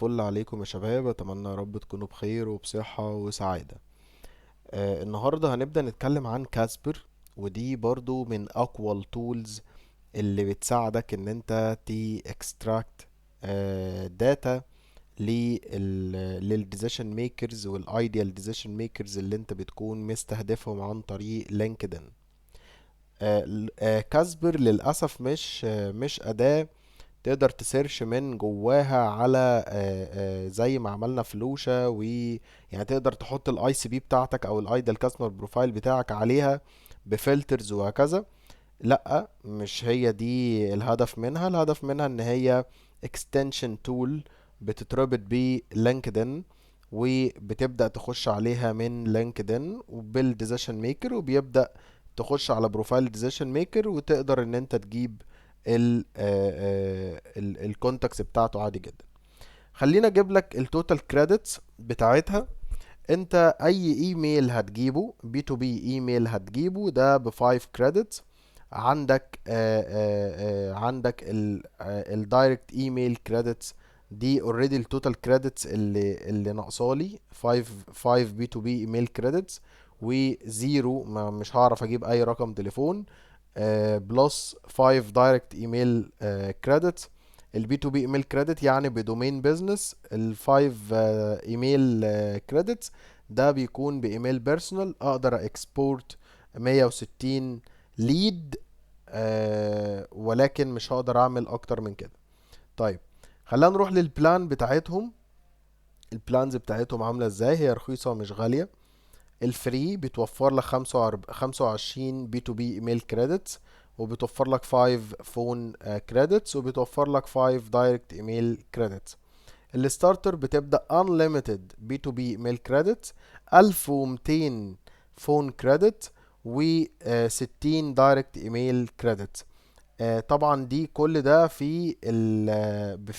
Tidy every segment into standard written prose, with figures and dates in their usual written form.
الفل عليكم يا شباب، اتمنى يا رب تكونوا بخير وبصحة وسعادة. النهاردة هنبدأ نتكلم عن كاسبر، ودي برضو من اقوى التولز اللي بتساعدك ان انت تي اكستراكت داتا للديسيشن ميكرز والايديال ديسيشن ميكرز اللي انت بتكون مستهدفهم عن طريق لينكدين. كاسبر للأسف مش أداة تقدر تسيرش من جواها على زي ما عملنا في لوشا، يعني تقدر تحط الاي سي بي بتاعتك او الايدل كاستمر بروفايل بتاعك عليها بفلترز وهكذا. لا، مش هي دي الهدف منها. الهدف منها ان هي extension tool بتتربط بلينكدين، وبتبدأ تخش عليها من لينكدين وبالديسيشن ميكر، وبيبدأ تخش على بروفايل ديسيشن ميكر وتقدر ان انت تجيب الكونتاكس بتاعته عادي جدا. خلينا اجيب لك التوتال كريدتس بتاعتها. انت اي ايميل هتجيبه بي تو بي ايميل هتجيبه ده ب 5 كريدتس. عندك عندك الدايركت ايميل كريدتس، دي اوريدي التوتال كريدتس اللي ناقصالي 5 بي تو بي ايميل كريدتس، وزيرو ما مش هعرف اجيب اي رقم تليفون، بلس 5 دايركت ايميل كريدتس. البي تو بي ايميل كريدت يعني بدومين بيزنس، الفايف ايميل كريدتس ده بيكون بايميل بيرسونال، اقدر اكسبورت 160 ليد، ولكن مش هقدر اعمل اكتر من كده. طيب، خلينا نروح للبلان بتاعتهم. البلانز بتاعتهم عاملة ازاي؟ هي رخيصة مش غالية. الفري بتوفر لك 25 بي تو بي ايميل كريدتس، وبتوفر لك 5 فون كريدتس، وبتوفر لك 5 دايركت ايميل كريدتس. الستارتر بتبدأ unlimited بي تو بي ايميل كريدتس، 1200 فون كريدت، و 60 دايركت ايميل كريدتس. طبعا دي كل ده في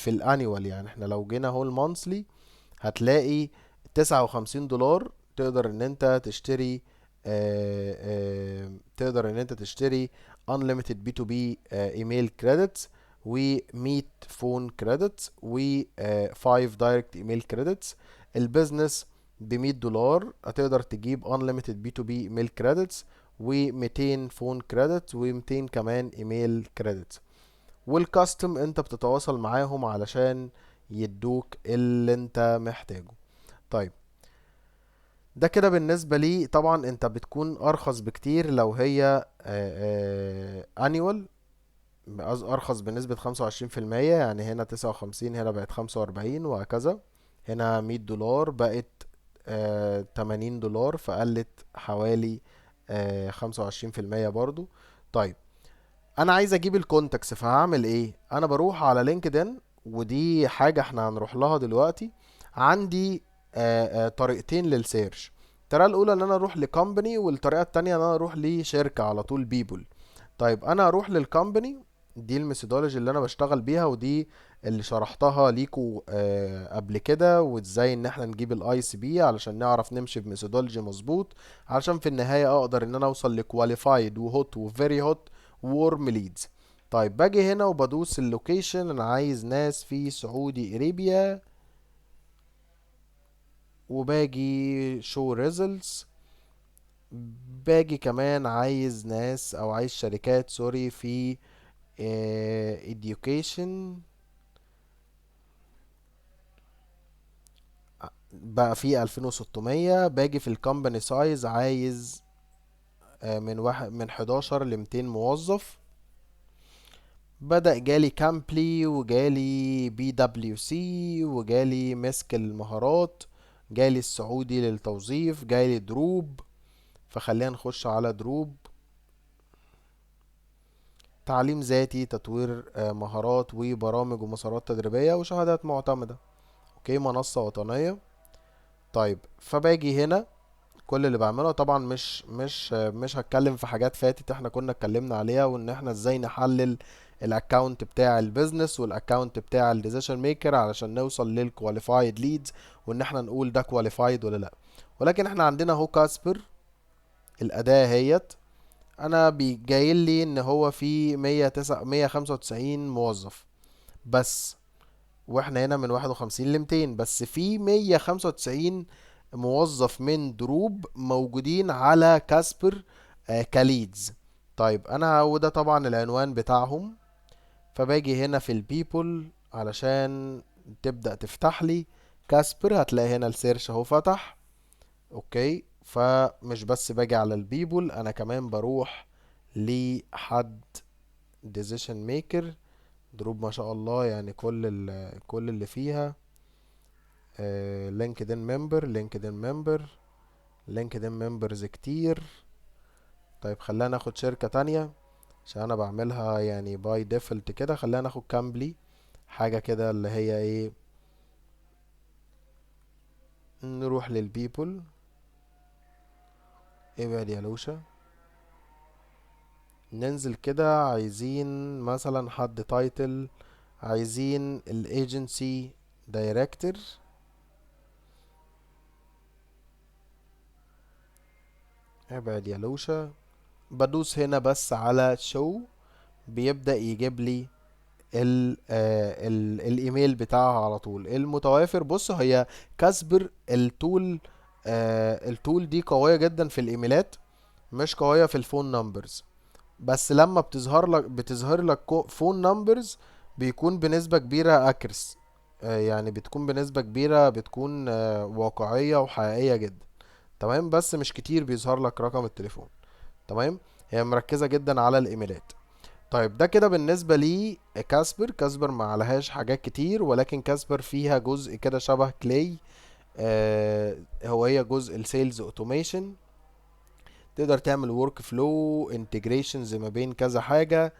الانيوال. يعني احنا لو جينا هو المانثلي هتلاقي 59 دولار تقدر ان انت تشتري، تقدر ان انت تشتري unlimited B2B ايميل كريدتس، و100 فون كريدتس، و5 دايركت ايميل كريدتس. البيزنس ب $100 هتقدر تجيب unlimited B2B ايميل كريدتس، و200 فون كريدت، و200 كمان ايميل كريدت. والكاستم انت بتتواصل معاهم علشان يدوك اللي انت محتاجه. طيب، ده كده بالنسبة لي. طبعا انت بتكون ارخص بكتير لو هي انيوال، ارخص بنسبة 25%. يعني هنا 59، هنا بقت 45 وهكذا. هنا $100 بقت 80 دولار، فقلت حوالي 25% برضو. طيب، انا عايز اجيب الكونتاكس، فهعمل ايه؟ انا بروح على لينكدين، ودي حاجة احنا هنروح لها دلوقتي. عندي طريقتين للسيرش. الطريقة الاولى ان انا اروح لكومباني، والطريقة التانية ان انا اروح لشركة على طول، بيبول. طيب، انا اروح للكومباني. دي الميثودولوجي اللي انا بشتغل بيها، ودي اللي شرحتها ليكو قبل كده، وازاي ان احنا نجيب الاي سي بي علشان نعرف نمشي بميثودولوجي مظبوط، علشان في النهاية اقدر ان انا اوصل لكواليفايد وهوت وفيري هوت وورم ليدز. طيب، باجي هنا وبدوس اللوكيشن، انا عايز ناس في سعودي اريبيا، وباجي شو ريزلتس. باجي كمان عايز ناس او عايز شركات، سوري، في education. بقى في 2600. باجي في الكومباني سايز عايز من 11 ل 200 موظف. بدأ جالي كامبلي، وجالي بي دبليو سي، وجالي مسك المهارات، جالي السعودي للتوظيف، جالي دروب. فخلينا نخش على دروب. تعليم ذاتي، تطوير مهارات، وبرامج ومسارات تدريبية، وشهادات معتمدة. اوكي، منصة وطنية. طيب، فباجي هنا. كل اللي بعمله طبعا مش هتكلم في حاجات فاتت احنا كنا اتكلمنا عليها، وان احنا ازاي نحلل الاكونت بتاع البيزنس والاكونت بتاع الديسيشن ميكر علشان نوصل للكواليفايد ليدز، وان احنا نقول ده كواليفايد ولا لا. ولكن احنا عندنا هو كاسبر، الاداة هيت. انا جاي لي ان هو في 195 موظف بس، واحنا هنا من 51 ل 200، بس في 195 موظف من دروب موجودين على كاسبر كليدز. طيب انا وده طبعا العنوان بتاعهم، فباجي هنا في البيبل علشان تبدأ تفتح لي كاسبر، هتلاقي هنا السيرش اهو فتح. اوكي، فمش بس باجي على البيبل، انا كمان بروح لحد decision maker دروب ما شاء الله، يعني كل اللي فيها لينكدين ممبر، لينكدين ممبرز كتير. طيب خلينا ناخد شركة تانية عشان انا بعملها يعني باي ديفولت كده. خلينا ناخد كامبلي، حاجة كده اللي هي ايه. نروح للبيبل، ابعد يا لوشا. ننزل كده، عايزين مثلا حد تايتل، عايزين الايجنسي دايركتور. ابعد يا لوشا. بدوس هنا بس على شو، بيبدأ يجيب لي الايميل بتاعها على طول المتوافر. بص، هي كاسبر التول، التول دي قوية جدا في الايميلات، مش قوية في الفون نمبرز. بس لما بتظهر لك فون نمبرز بيكون بنسبة كبيرة اكرس، يعني بتكون بنسبة كبيرة، بتكون واقعية وحقيقية جدا. تمام، بس مش كتير بيظهر لك رقم التليفون. تمام، هي مركزة جدا على الايميلات. طيب ده كده بالنسبة لي كاسبر. كاسبر ما عليهاش حاجات كتير، ولكن كاسبر فيها جزء كده شبه كلاي، هي جزء السيلز اوتوميشن. تقدر تعمل ورك فلو انتجريشنز ما بين كذا حاجة،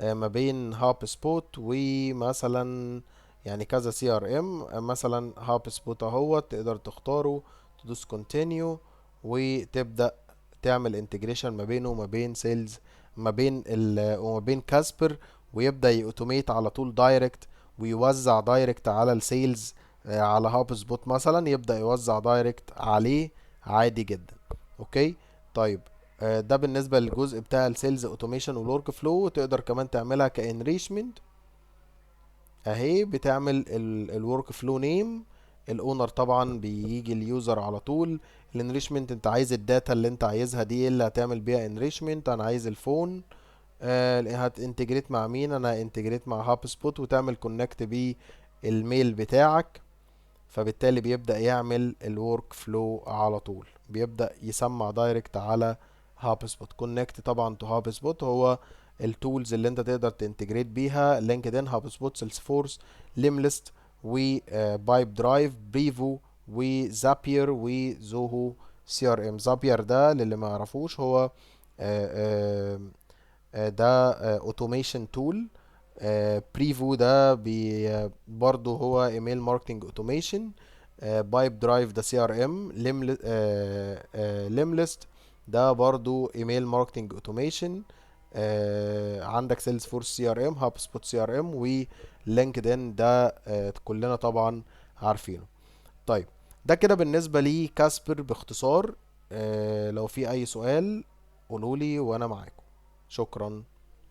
ما بين هاب سبوت ومثلا يعني كذا سي ار ام. مثلا هاب سبوت اهوت تقدر تختاره، تدوس كونتينيو وتبدأ تعمل انتجريشن ما بينه وما بين سيلز، وما بين كاسبر، ويبدأ يأوتوميت على طول دايركت، ويوزع دايركت على السيلز. على هاب سبوت مثلا يبدأ يوزع دايركت عليه عادي جدا. اوكي. طيب ده بالنسبة للجزء بتاع السيلز اوتوميشن والورك فلو. تقدر كمان تعملها كانريشمنت اهي، بتعمل الورك فلو نيم، الاونر طبعا بيجي اليوزر على طول. الانريشمنت انت عايز الداتا اللي انت عايزها دي اللي هتعمل بيها انريشمنت. انا عايز الفون، هتنتجريت مع مين؟ انا انتجريت مع هاب سبوت، وتعمل كونكت بيه الميل بتاعك. فبالتالي بيبدأ يعمل الورك فلو على طول، بيبدأ يسمع دايركت على هاب سبوت. كونكت طبعا تو هاب سبوت هو التولز اللي انت تقدر تنتجريت بيها: لينكدين، هاب سبوت، سيلز فورس، ليمليست، وبايب درايف، بريفو، وزابير، وزوهو سي ار ام. زابير ده للي ما يعرفوش هو ده اوتوميشن تول. بريفو ده برضو هو ايميل ماركتنج اوتوميشن. بايب درايف ده سي ار ام. ليمليست ده برضو ايميل ماركتنج اوتوميشن. عندك سيلز فورس سي ار ام، هاب سبوت سي ار ام، ولينكدين ده كلنا طبعا عارفينه. طيب ده كده بالنسبة لي كاسبر باختصار. لو في اي سؤال قولولي وانا معاكم. شكرا.